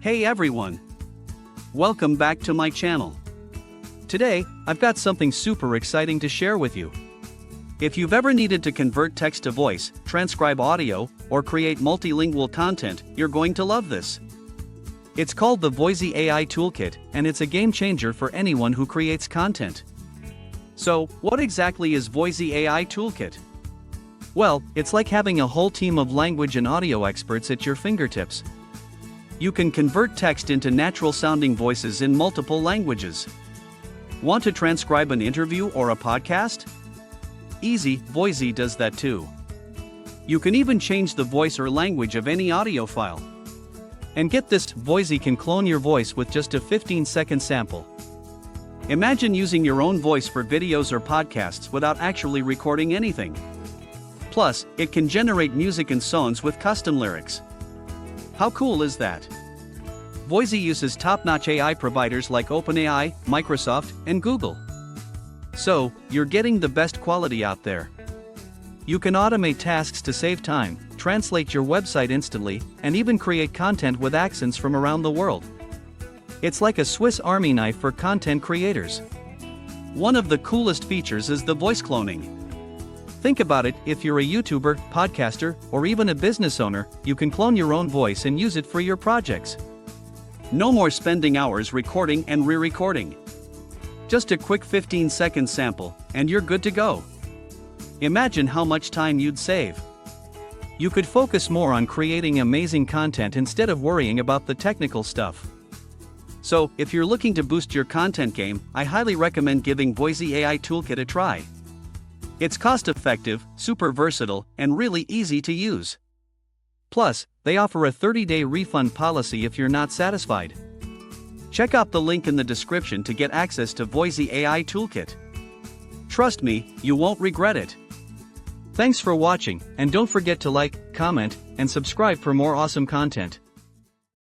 Hey everyone! Welcome back to my channel. Today, I've got something super exciting to share with you. If you've ever needed to convert text to voice, transcribe audio, or create multilingual content, you're going to love this. It's called the Voisi AI Toolkit, and it's a game changer for anyone who creates content. So, what exactly is Voisi AI Toolkit? Well, it's like having a whole team of language and audio experts at your fingertips. You can convert text into natural-sounding voices in multiple languages. Want to transcribe an interview or a podcast? Easy, Voisi does that too. You can even change the voice or language of any audio file. And get this, Voisi can clone your voice with just a 15-second sample. Imagine using your own voice for videos or podcasts without actually recording anything. Plus, it can generate music and songs with custom lyrics. How cool is that? Voisi uses top-notch AI providers like OpenAI, Microsoft, and Google. So, you're getting the best quality out there. You can automate tasks to save time, translate your website instantly, and even create content with accents from around the world. It's like a Swiss Army knife for content creators. One of the coolest features is the voice cloning. Think about it, if you're a YouTuber, podcaster, or even a business owner, you can clone your own voice and use it for your projects. No more spending hours recording and re-recording. Just a quick 15-second sample, and you're good to go. Imagine how much time you'd save. You could focus more on creating amazing content instead of worrying about the technical stuff. So, if you're looking to boost your content game, I highly recommend giving Voisi AI Toolkit a try. It's cost-effective, super versatile, and really easy to use. Plus, they offer a 30-day refund policy if you're not satisfied. Check out the link in the description to get access to Voisi AI Toolkit. Trust me, you won't regret it. Thanks for watching, and don't forget to like, comment, and subscribe for more awesome content.